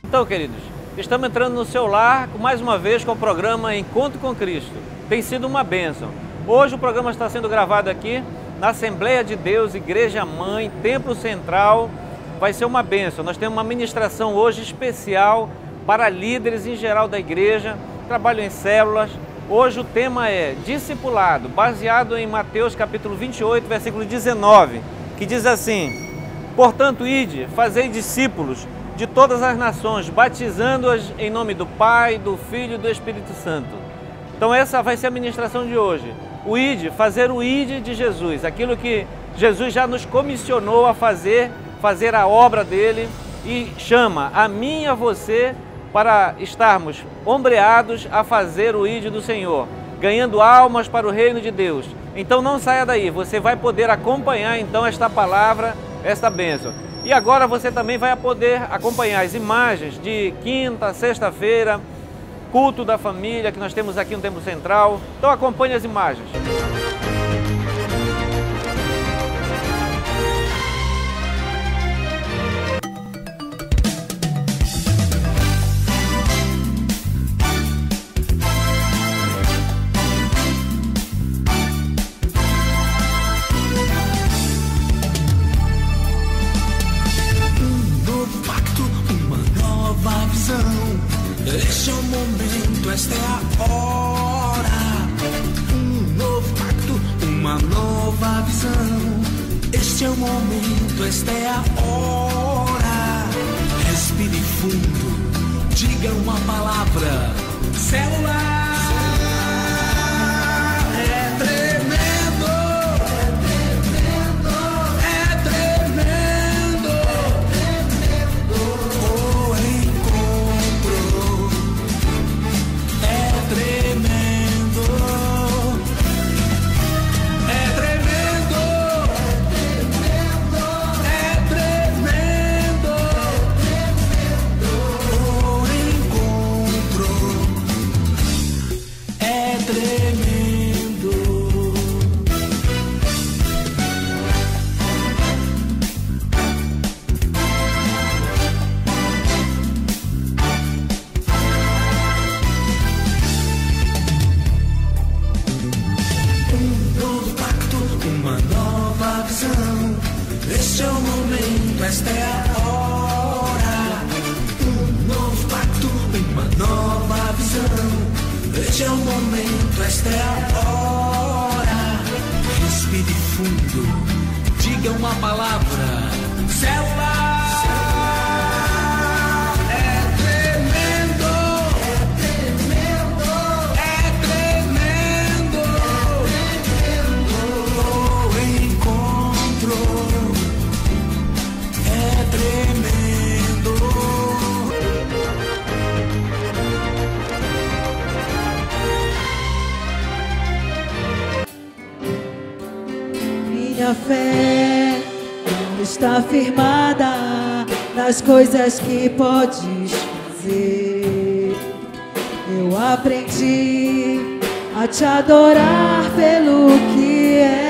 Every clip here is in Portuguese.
Então, queridos, estamos entrando no seu lar mais uma vez com o programa Encontro com Cristo. Tem sido uma bênção. Hoje o programa está sendo gravado aqui na Assembleia de Deus, Igreja Mãe, Templo Central. Vai ser uma bênção. Nós temos uma ministração hoje especial para líderes em geral da igreja, trabalho em células. Hoje o tema é discipulado, baseado em Mateus capítulo 28, versículo 19, que diz assim: portanto, ide, fazei discípulos de todas as nações, batizando-as em nome do Pai, do Filho e do Espírito Santo. Então essa vai ser a ministração de hoje. O ide, fazer o ide de Jesus, aquilo que Jesus já nos comissionou a fazer a obra dele, e chama a mim e a você para estarmos ombreados a fazer o ide do Senhor, ganhando almas para o reino de Deus. Então não saia daí, você vai poder acompanhar então esta palavra, esta bênção. E agora você também vai poder acompanhar as imagens de quinta, sexta-feira, culto da família que nós temos aqui no Templo Central. Então acompanhe as imagens. Este é o momento, esta é a hora. Um novo pacto, uma nova visão. Este é o momento, esta é a hora. Respire fundo, diga uma palavra. Célula. É tremendo, é tremendo, é tremendo, tremendo. O encontro é tremendo, é tremendo, é tremendo, o encontro é tremendo. Um novo pacto, uma nova visão. Este é o momento, esta é a hora. Um novo pacto, uma nova visão. Este é o momento, esta é a hora. Respire fundo, diga uma palavra. Célula. É tremendo, é tremendo, é tremendo, tremendo. O encontro é tremendo. Minha fé está firmada nas coisas que podes fazer. Eu aprendi a te adorar pelo que és.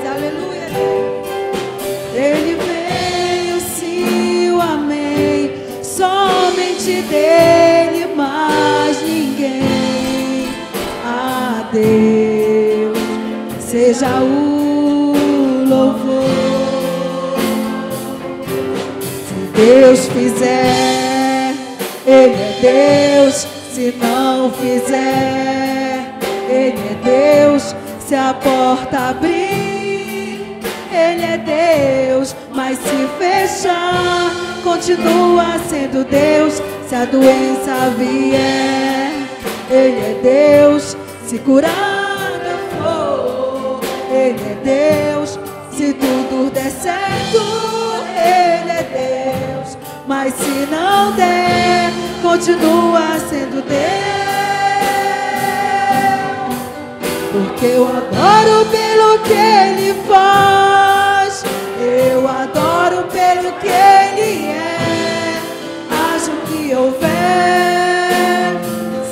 Aleluia. Ele veio, sim, o amém. Somente dele, mais ninguém. A Deus seja o louvor. Se Deus fizer, Ele é Deus. Se não fizer, Ele é Deus. Se a porta abrir, Ele Ele é Deus, mas se fechar, continua sendo Deus. Se a doença vier, Ele é Deus. Se curada for, Ele é Deus. Se tudo der certo, Ele é Deus. Mas se não der, continua sendo Deus. Porque eu adoro pelo que Ele faz, eu adoro pelo que Ele é. Haja o que houver,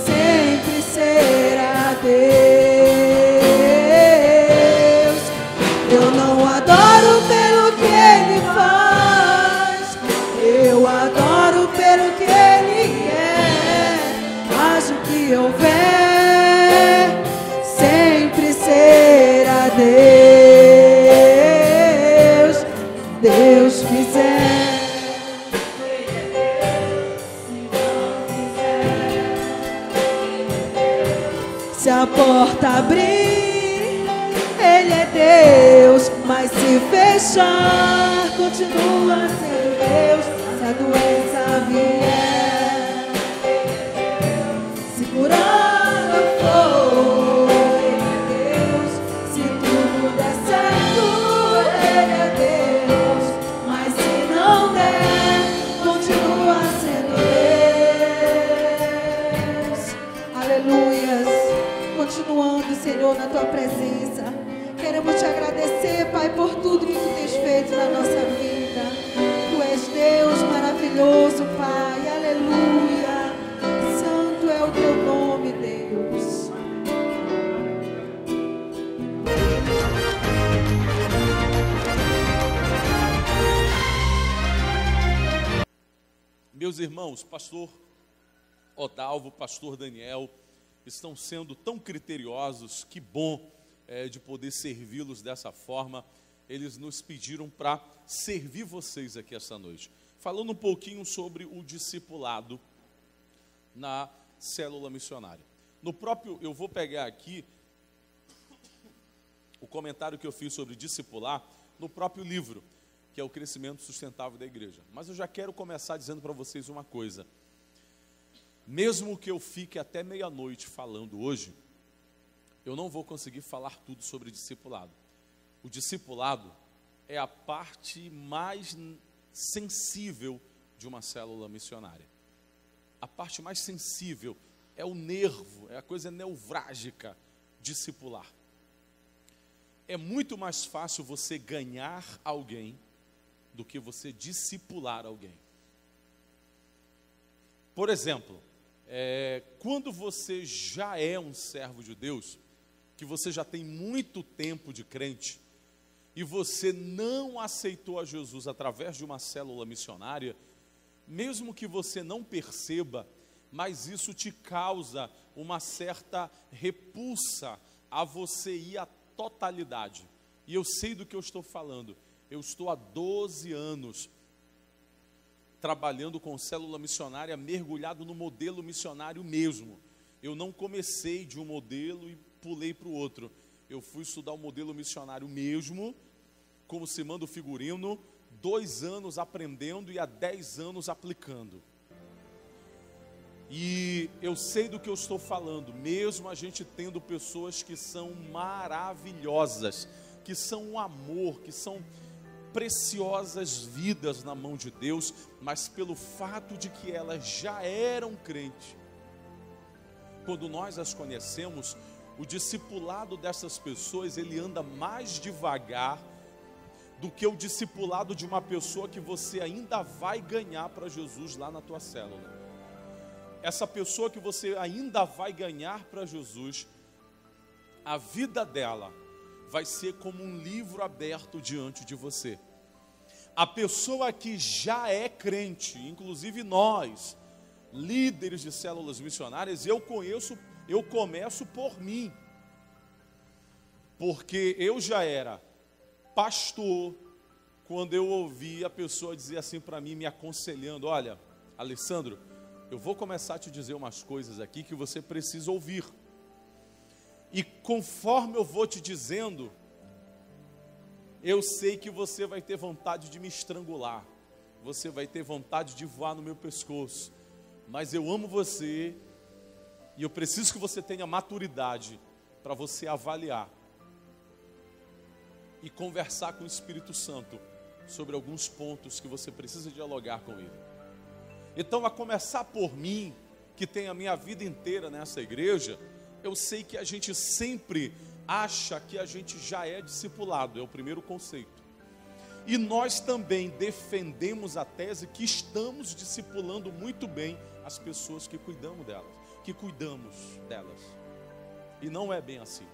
sempre será Deus. Eu não adoro pelo que Ele faz, eu adoro pelo que Ele é. Haja o que houver, sempre será Deus. Deus quiser. Se a porta abrir, Ele é Deus. Mas se fechar, continua sendo Deus. Se a doença vier, se curada for, Ele é Deus. Se tudo der certo, Ele é Deus. Mas se não der, continua sendo Deus. Aleluias. Continuando, Senhor, na Tua presença. Queremos Te agradecer, Pai, por tudo que Tu tens feito na nossa vida. Tu és Deus maravilhoso, Pai. Aleluia. Santo é o Teu nome, Deus. Meus irmãos, pastor Odalvo, pastor Daniel, estão sendo tão criteriosos, que bom de poder servi-los dessa forma. Eles nos pediram para servir vocês aqui essa noite, falando um pouquinho sobre o discipulado na célula missionária. No próprio, eu vou pegar aqui o comentário que eu fiz sobre discipular no próprio livro, que é o Crescimento Sustentável da Igreja. Mas eu já quero começar dizendo para vocês uma coisa. Mesmo que eu fique até meia-noite falando hoje, eu não vou conseguir falar tudo sobre discipulado. O discipulado é a parte mais sensível de uma célula missionária. A parte mais sensível é o nervo, é a coisa nevrálgica, discipular. É muito mais fácil você ganhar alguém do que você discipular alguém. Por exemplo, quando você já é um servo de Deus, que você já tem muito tempo de crente, e você não aceitou a Jesus através de uma célula missionária, mesmo que você não perceba, mas isso te causa uma certa repulsa a você ir à totalidade. E eu sei do que eu estou falando. Eu estou há 12 anos trabalhando com célula missionária, mergulhado no modelo missionário mesmo. Eu não comecei de um modelo e pulei para o outro. Eu fui estudar o modelo missionário mesmo, como se manda o figurino, 2 anos aprendendo e há 10 anos aplicando. E eu sei do que eu estou falando, mesmo a gente tendo pessoas que são maravilhosas, que são um amor, que são preciosas vidas na mão de Deus, mas pelo fato de que elas já eram crentes, quando nós as conhecemos, o discipulado dessas pessoas, ele anda mais devagar do que o discipulado de uma pessoa que você ainda vai ganhar para Jesus lá na tua célula. Essa pessoa que você ainda vai ganhar para Jesus, a vida dela vai ser como um livro aberto diante de você. A pessoa que já é crente, inclusive nós, líderes de células missionárias, eu começo por mim, porque eu já era pastor quando eu ouvi a pessoa dizer assim para mim, me aconselhando: olha, Alessandro, eu vou começar a te dizer umas coisas aqui que você precisa ouvir. E conforme eu vou te dizendo, Eu sei que você vai ter vontade de me estrangular, você vai ter vontade de voar no meu pescoço, mas eu amo você e eu preciso que você tenha maturidade para você avaliar e conversar com o Espírito Santo sobre alguns pontos que você precisa dialogar com ele. Então, a começar por mim, que tem a minha vida inteira nessa igreja, eu sei que a gente sempre acha que a gente já é discipulado, é o primeiro conceito. E nós também defendemos a tese que estamos discipulando muito bem as pessoas que cuidamos delas. E não é bem assim.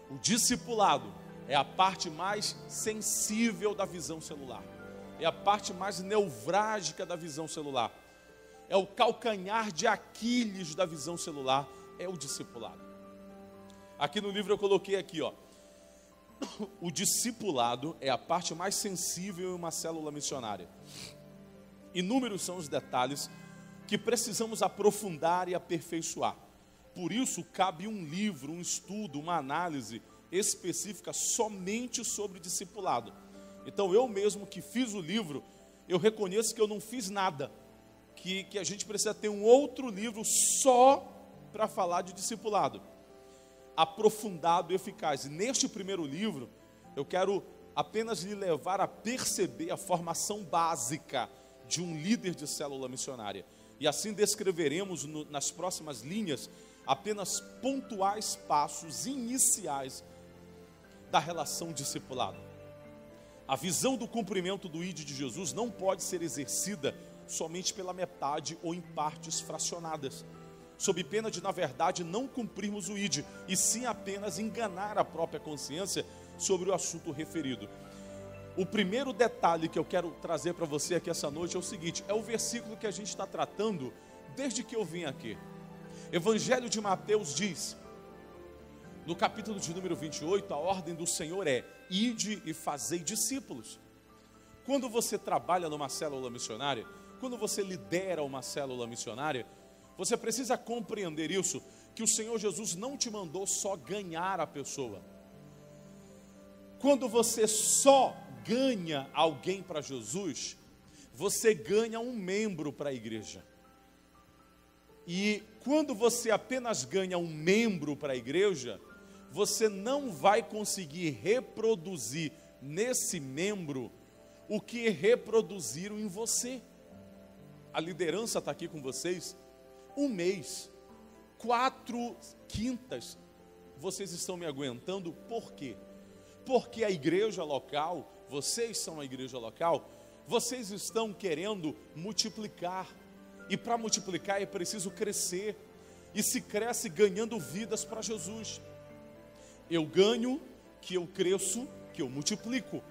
O discipulado é a parte mais sensível da visão celular. É a parte mais nevrálgica da visão celular. É o calcanhar de Aquiles da visão celular, é o discipulado. Aqui no livro eu coloquei aqui, ó. O discipulado é a parte mais sensível em uma célula missionária. Inúmeros são os detalhes que precisamos aprofundar e aperfeiçoar. Por isso, cabe um livro, um estudo, uma análise específica somente sobre discipulado. Então, eu mesmo que fiz o livro, eu reconheço que eu não fiz nada, que a gente precisa ter um outro livro só para falar de discipulado, aprofundado e eficaz. E neste primeiro livro, eu quero apenas lhe levar a perceber a formação básica de um líder de célula missionária. E assim descreveremos nas próximas linhas apenas pontuais passos iniciais da relação discipulado. A visão do cumprimento do ID de Jesus não pode ser exercida somente pela metade ou em partes fracionadas, sob pena de, na verdade, não cumprirmos o ID, e sim apenas enganar a própria consciência sobre o assunto referido. O primeiro detalhe que eu quero trazer para você aqui essa noite é o seguinte: é o versículo que a gente está tratando desde que eu vim aqui. Evangelho de Mateus diz, no capítulo de número 28, a ordem do Senhor é: ide e fazei discípulos. Quando você trabalha numa célula missionária, quando você lidera uma célula missionária, você precisa compreender isso, que o Senhor Jesus não te mandou só ganhar a pessoa. Quando você só ganha alguém para Jesus, você ganha um membro para a igreja. E quando você apenas ganha um membro para a igreja, você não vai conseguir reproduzir nesse membro o que reproduziram em você. A liderança está aqui com vocês um mês, 4 quintas, vocês estão me aguentando, por quê? Porque a igreja local, vocês são a igreja local, vocês estão querendo multiplicar, e para multiplicar é preciso crescer, e se cresce ganhando vidas para Jesus. Eu ganho, que eu cresço, que eu multiplico,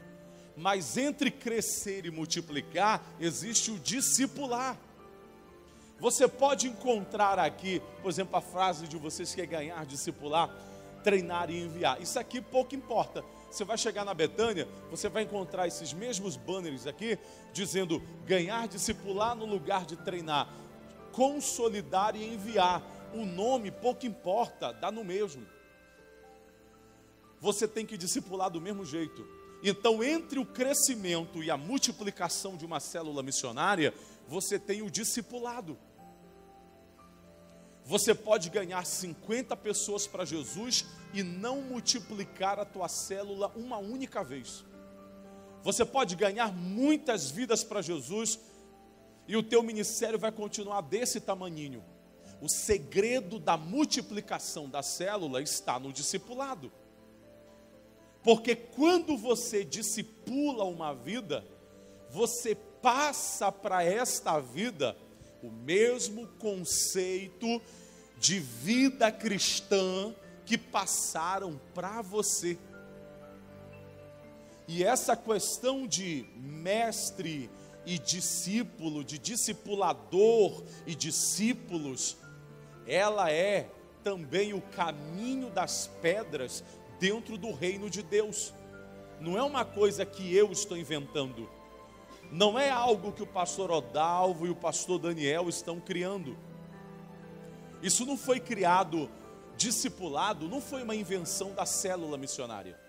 mas entre crescer e multiplicar, existe o discipular. Você pode encontrar aqui, por exemplo, a frase de vocês que é ganhar, discipular, treinar e enviar. Isso aqui pouco importa. Você vai chegar na Betânia, você vai encontrar esses mesmos banners aqui, dizendo ganhar, discipular no lugar de treinar, consolidar e enviar. O nome pouco importa, dá no mesmo. Você tem que discipular do mesmo jeito. Então, entre o crescimento e a multiplicação de uma célula missionária, você tem o discipulado. Você pode ganhar 50 pessoas para Jesus e não multiplicar a tua célula uma única vez. Você pode ganhar muitas vidas para Jesus e o teu ministério vai continuar desse tamaninho. O segredo da multiplicação da célula está no discipulado. Porque quando você discipula uma vida, você passa para esta vida o mesmo conceito de vida cristã que passaram para você. E essa questão de mestre e discípulo, de discipulador e discípulos, ela é também o caminho das pedras dentro do reino de Deus. Não é uma coisa que eu estou inventando. Não é algo que o pastor Odalvo e o pastor Daniel estão criando. Isso não foi criado, discipulado, não foi uma invenção da célula missionária.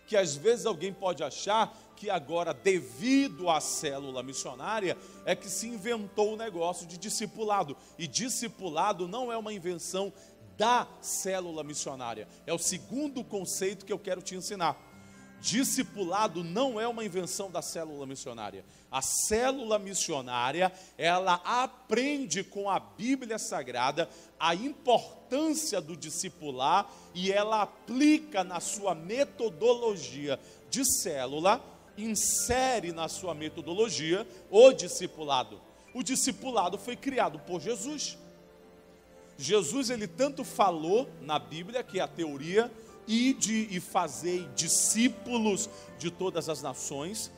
que às vezes alguém pode achar que agora, devido à célula missionária, é que se inventou o negócio de discipulado. E discipulado não é uma invenção da célula missionária. É o segundo conceito que eu quero te ensinar. Discipulado não é uma invenção da célula missionária. A célula missionária, ela aprende com a Bíblia Sagrada a importância do discipular e ela aplica na sua metodologia de célula, insere na sua metodologia o discipulado. O discipulado foi criado por Jesus. Jesus, ele tanto falou na Bíblia, que é a teoria, ide e fazei discípulos de todas as nações,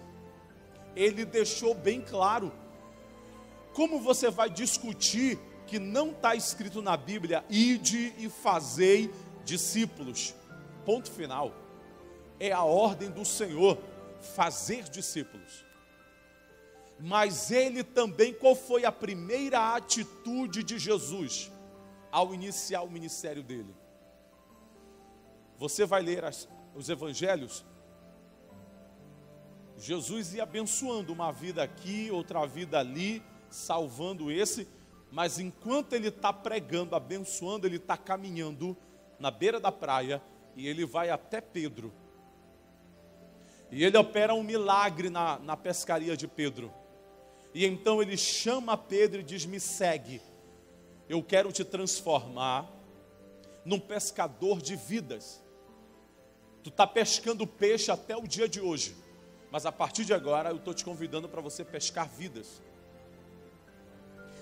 ele deixou bem claro. Como você vai discutir que não está escrito na Bíblia, ide e fazei discípulos? Ponto final. É a ordem do Senhor, fazer discípulos. Mas ele também, qual foi a primeira atitude de Jesus ao iniciar o ministério dele? Você vai ler os evangelhos, Jesus ia abençoando uma vida aqui, outra vida ali, salvando esse, mas enquanto ele está pregando, abençoando, ele está caminhando na beira da praia, e ele vai até Pedro, e ele opera um milagre na pescaria de Pedro, e então ele chama Pedro e diz: me segue, eu quero te transformar num pescador de vidas. Tu está pescando peixe até o dia de hoje, mas a partir de agora eu estou te convidando para você pescar vidas.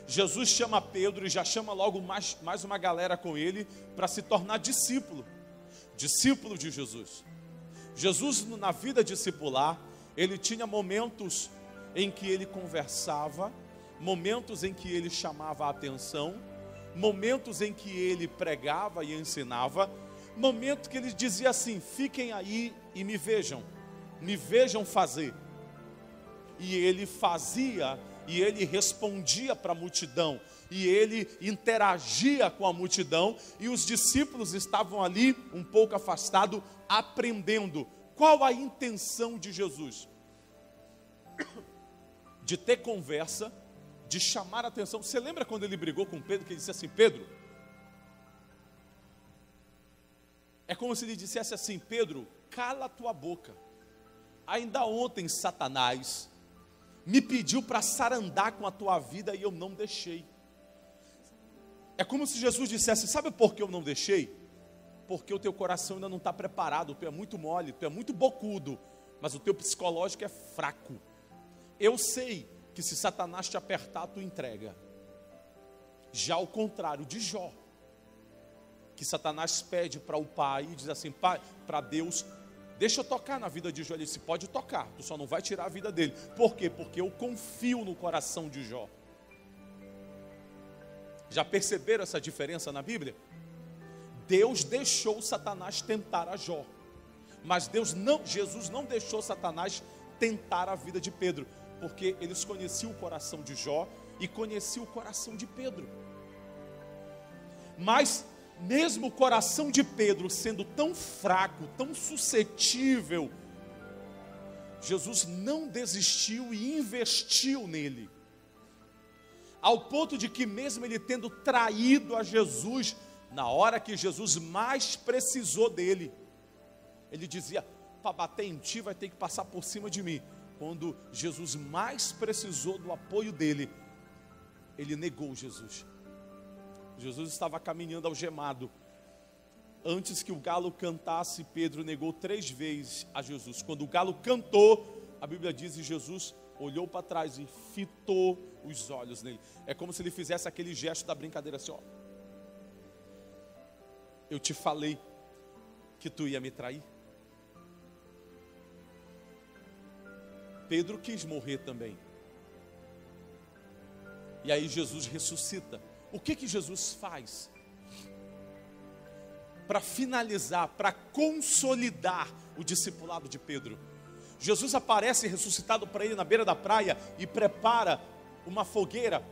Jesus chama Pedro e já chama logo mais uma galera com ele para se tornar discípulo de Jesus. Jesus, na vida discipular, ele tinha momentos em que ele conversava, momentos em que ele chamava a atenção, momentos em que ele pregava e ensinava, momento que ele dizia assim: fiquem aí e me vejam fazer. E ele fazia, e ele respondia para a multidão, e ele interagia com a multidão, e os discípulos estavam ali um pouco afastados, aprendendo. Qual a intenção de Jesus? De ter conversa, de chamar a atenção. Você lembra quando ele brigou com Pedro, que ele disse assim: Pedro, é como se ele dissesse assim: Pedro, cala a tua boca. Ainda ontem Satanás me pediu para sarandar com a tua vida e eu não deixei. É como se Jesus dissesse: sabe por que eu não deixei? Porque o teu coração ainda não está preparado, tu é muito mole, tu é muito bocudo, mas o teu psicológico é fraco. Eu sei que se Satanás te apertar, tu entrega. Já ao contrário de Jó, que Satanás pede para o pai e diz assim: pai, para Deus, deixa eu tocar na vida de Jó. Ele disse: pode tocar, tu só não vai tirar a vida dele. Por quê? Porque eu confio no coração de Jó. Já perceberam essa diferença na Bíblia? Deus deixou Satanás tentar a Jó, mas Jesus não deixou Satanás tentar a vida de Pedro, porque eles conheciam o coração de Jó e conheciam o coração de Pedro. Mas mesmo o coração de Pedro sendo tão fraco, tão suscetível, Jesus não desistiu e investiu nele, ao ponto de que mesmo ele tendo traído a Jesus, na hora que Jesus mais precisou dele, ele dizia: para bater em ti vai ter que passar por cima de mim. Quando Jesus mais precisou do apoio dele, ele negou Jesus. Jesus estava caminhando algemado. Antes que o galo cantasse, Pedro negou 3 vezes a Jesus. Quando o galo cantou, a Bíblia diz que Jesus olhou para trás e fitou os olhos nele. É como se ele fizesse aquele gesto da brincadeira assim: ó, eu te falei que tu ia me trair. Pedro quis morrer também. E aí Jesus ressuscita. O que Jesus faz? Para finalizar, para consolidar o discipulado de Pedro. Jesus aparece ressuscitado para ele na beira da praia e prepara uma fogueira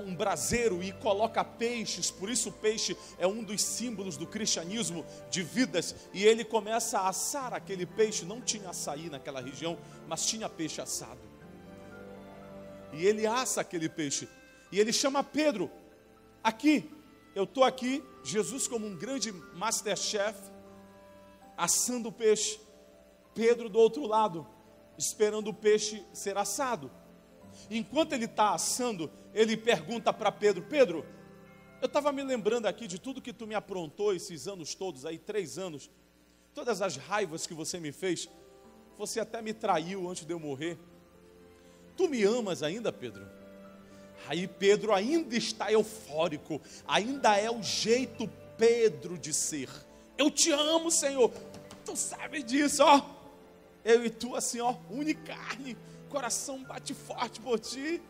um braseiro e coloca peixes. Por isso o peixe é um dos símbolos do cristianismo, de vidas. E ele começa a assar aquele peixe. Não tinha açaí naquela região, mas tinha peixe assado. E ele assa aquele peixe. E ele chama Pedro. Aqui, eu estou aqui, Jesus como um grande masterchef, assando o peixe. Pedro do outro lado, esperando o peixe ser assado. Enquanto ele está assando, ele pergunta para Pedro: Pedro, eu estava me lembrando aqui de tudo que tu me aprontou esses anos todos, aí 3 anos, todas as raivas que você me fez, você até me traiu antes de eu morrer. Tu me amas ainda, Pedro? Aí Pedro ainda está eufórico, ainda é o jeito Pedro de ser. Eu te amo, Senhor, tu sabe disso, ó. Eu e tu assim, ó, une carne, coração bate forte por ti.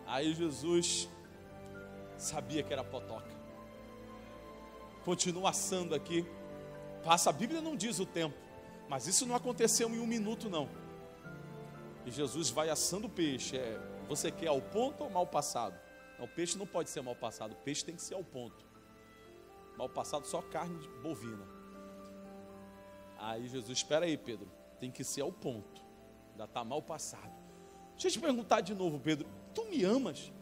Aí Jesus sabia que era potoca. Continua assando aqui. Passa, a Bíblia não diz o tempo, mas isso não aconteceu em 1 minuto não. E Jesus vai assando o peixe. Você quer ao ponto ou mal passado? Não, o peixe não pode ser mal passado, o peixe tem que ser ao ponto. Mal passado só carne bovina. Aí Jesus, espera aí, Pedro, tem que ser ao ponto, ainda está mal passado. Deixa eu te perguntar de novo, Pedro, tu me amas?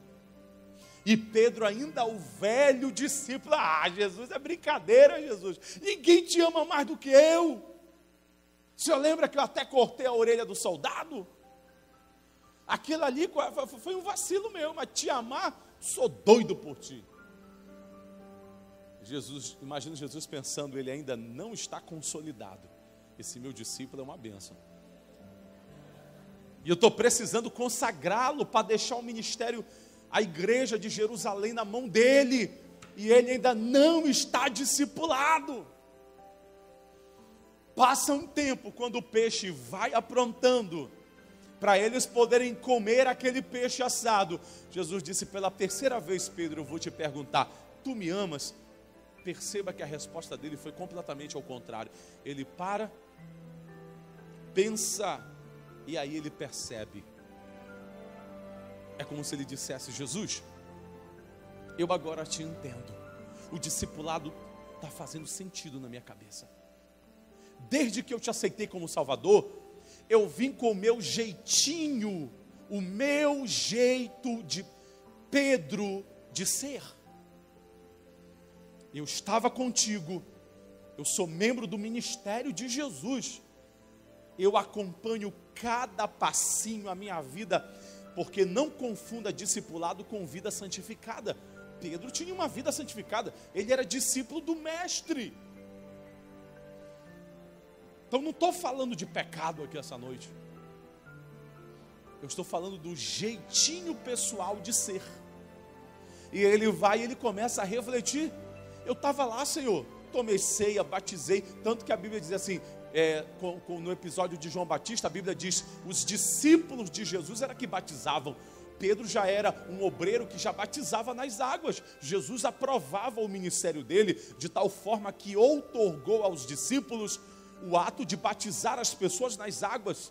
E Pedro ainda o velho discípulo: Jesus, é brincadeira, Jesus, ninguém te ama mais do que eu. O senhor lembra que eu até cortei a orelha do soldado? Aquilo ali foi um vacilo meu, mas te amar, sou doido por ti. Jesus, imagina Jesus pensando, ele ainda não está consolidado. Esse meu discípulo é uma bênção. E eu estou precisando consagrá-lo para deixar o ministério, a igreja de Jerusalém na mão dele. E ele ainda não está discipulado. Passa um tempo, quando o peixe vai aprontando, para eles poderem comer aquele peixe assado. Jesus disse pela 3ª vez: Pedro, eu vou te perguntar, tu me amas? Perceba que a resposta dele foi completamente ao contrário. Ele para, pensa, e aí ele percebe. É como se ele dissesse: Jesus, eu agora te entendo. O discipulado está fazendo sentido na minha cabeça. Desde que eu te aceitei como Salvador, eu vim com o meu jeitinho, o meu jeito de Pedro de ser. Eu estava contigo, eu sou membro do ministério de Jesus, eu acompanho cada passinho a minha vida, porque não confunda discipulado com vida santificada. Pedro tinha uma vida santificada, ele era discípulo do mestre. Então não estou falando de pecado aqui essa noite, eu estou falando do jeitinho pessoal de ser. E ele vai e ele começa a refletir: eu estava lá, Senhor, tomei ceia, batizei, tanto que a Bíblia diz assim, no episódio de João Batista, a Bíblia diz, os discípulos de Jesus eram que batizavam. Pedro já era um obreiro que já batizava nas águas. Jesus aprovava o ministério dele, de tal forma que outorgou aos discípulos o ato de batizar as pessoas nas águas.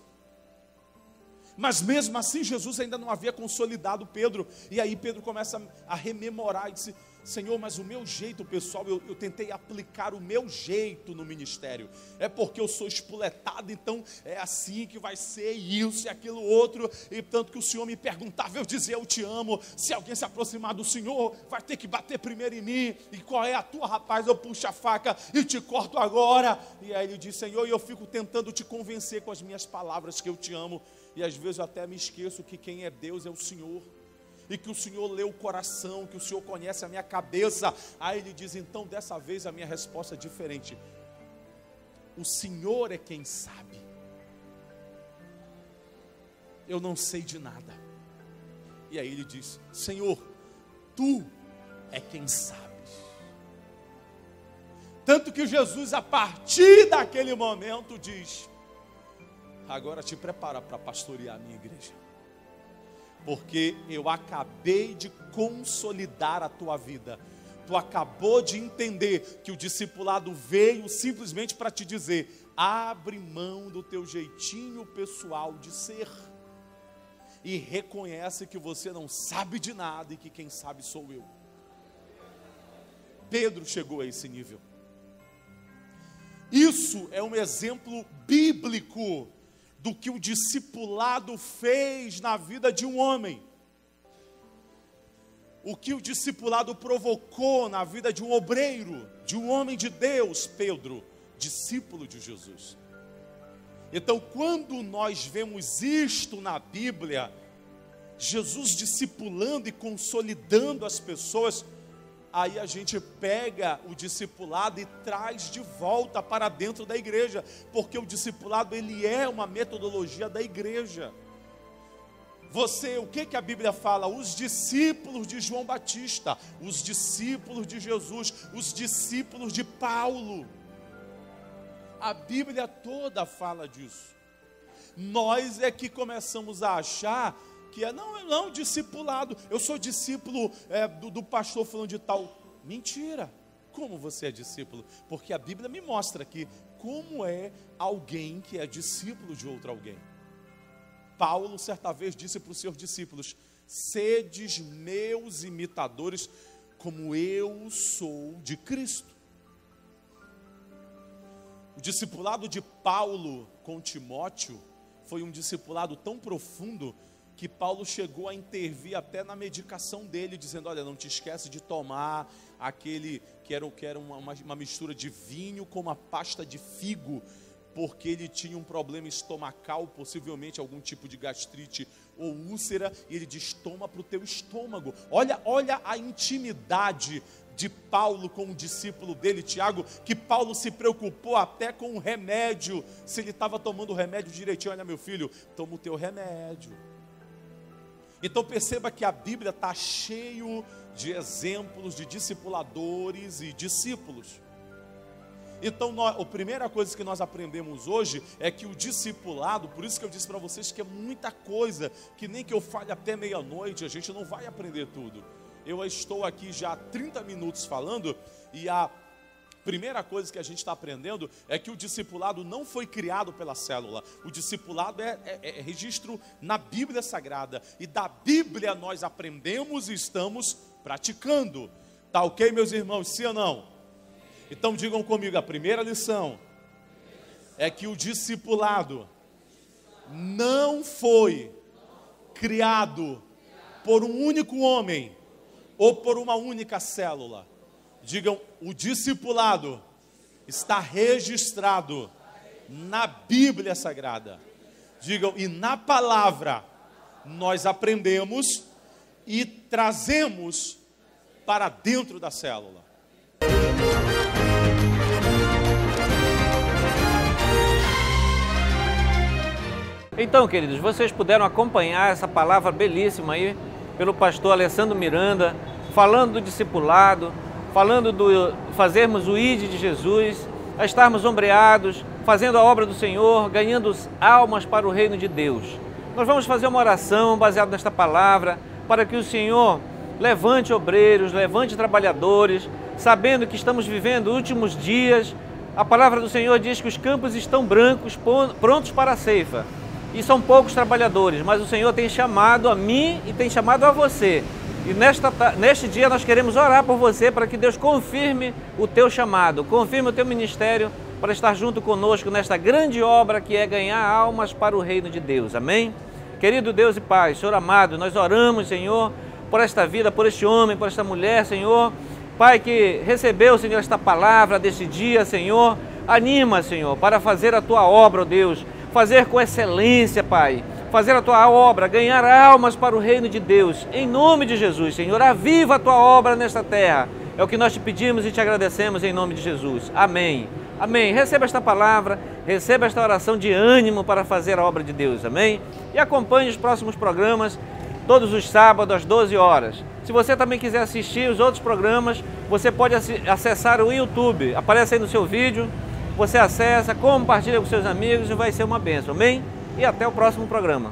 Mas mesmo assim Jesus ainda não havia consolidado Pedro. E aí Pedro começa a rememorar e disse: Senhor, mas o meu jeito pessoal, eu tentei aplicar o meu jeito no ministério. É porque eu sou espoletado, então é assim que vai ser, isso e aquilo outro. E tanto que o Senhor me perguntava, eu dizia: eu te amo. Se alguém se aproximar do Senhor, vai ter que bater primeiro em mim. E qual é a tua, rapaz? Eu puxo a faca e te corto agora. E aí ele diz: Senhor, eu fico tentando te convencer com as minhas palavras que eu te amo. E às vezes eu até me esqueço que quem é Deus é o Senhor. E que o Senhor lê o coração, que o Senhor conhece a minha cabeça. Aí ele diz: então dessa vez a minha resposta é diferente. O Senhor é quem sabe. Eu não sei de nada. E aí ele diz: Senhor, Tu é quem sabes. Tanto que Jesus, a partir daquele momento, diz: agora te prepara para pastorear a minha igreja, porque eu acabei de consolidar a tua vida. Tu acabou de entender que o discipulado veio simplesmente para te dizer: abre mão do teu jeitinho pessoal de ser. e reconhece que você não sabe de nada e que quem sabe sou eu. Pedro chegou a esse nível. Isso é um exemplo bíblico do que o discipulado fez na vida de um homem. O que o discipulado provocou na vida de um obreiro, de um homem de Deus, Pedro, discípulo de Jesus. Então, quando nós vemos isto na Bíblia, Jesus discipulando e consolidando as pessoas, aí a gente pega o discipulado e traz de volta para dentro da igreja, porque o discipulado ele é uma metodologia da igreja. O que a Bíblia fala? Os discípulos de João Batista, os discípulos de Jesus, os discípulos de Paulo. A Bíblia toda fala disso. Nós é que começamos a achar que não discipulado. Eu sou discípulo do pastor falando de tal. Mentira. Como você é discípulo? Porque a Bíblia me mostra aqui como é alguém que é discípulo de outro alguém. Paulo certa vez disse para os seus discípulos: sedes meus imitadores, como eu sou de Cristo. O discipulado de Paulo com Timóteo foi um discipulado tão profundo que Paulo chegou a intervir até na medicação dele, dizendo: olha, não te esquece de tomar aquele que era uma mistura de vinho com uma pasta de figo, porque ele tinha um problema estomacal, possivelmente algum tipo de gastrite ou úlcera, e ele diz: toma para o teu estômago. Olha a intimidade de Paulo com o discípulo dele, Tiago, que Paulo se preocupou até com o remédio, se ele estava tomando o remédio direitinho. Olha, meu filho, toma o teu remédio. Então perceba que a Bíblia está cheio de exemplos de discipuladores e discípulos. Então a primeira coisa que nós aprendemos hoje é que o discipulado, por isso que eu disse para vocês que é muita coisa, que nem que eu fale até meia-noite, a gente não vai aprender tudo. Eu estou aqui já há 30 minutos falando, e a primeira coisa que a gente está aprendendo é que o discipulado não foi criado pela célula. O discipulado é registro na Bíblia Sagrada, e da Bíblia nós aprendemos e estamos praticando. Tá ok, meus irmãos? Sim ou não? Então digam comigo, a primeira lição é que o discipulado não foi criado por um único homem ou por uma única célula. Digam, o discipulado está registrado na Bíblia Sagrada. Digam, e na palavra nós aprendemos e trazemos para dentro da célula. Então, queridos, vocês puderam acompanhar essa palavra belíssima aí pelo pastor Alessandro Miranda, falando do discipulado, falando do fazermos o ID de Jesus, a estarmos ombreados, fazendo a obra do Senhor, ganhando almas para o reino de Deus. Nós vamos fazer uma oração baseada nesta palavra, para que o Senhor levante obreiros, levante trabalhadores, sabendo que estamos vivendo últimos dias. A palavra do Senhor diz que os campos estão brancos, prontos para a ceifa. E são poucos trabalhadores, mas o Senhor tem chamado a mim e tem chamado a você. E neste dia nós queremos orar por você para que Deus confirme o teu chamado, confirme o teu ministério para estar junto conosco nesta grande obra que é ganhar almas para o reino de Deus. Amém? Querido Deus e Pai, Senhor amado, nós oramos, Senhor, por esta vida, por este homem, por esta mulher, Senhor. Pai, que recebeu, Senhor, esta palavra deste dia, Senhor. Anima, Senhor, para fazer a tua obra, ó Deus. Fazer com excelência, Pai, fazer a tua obra, ganhar almas para o reino de Deus, em nome de Jesus, Senhor, aviva a tua obra nesta terra, é o que nós te pedimos e te agradecemos em nome de Jesus, amém, amém, receba esta palavra, receba esta oração de ânimo para fazer a obra de Deus, amém, e acompanhe os próximos programas, todos os sábados às 12 horas, se você também quiser assistir os outros programas, você pode acessar o YouTube, aparece aí no seu vídeo, você acessa, compartilha com seus amigos e vai ser uma bênção, amém? E até o próximo programa.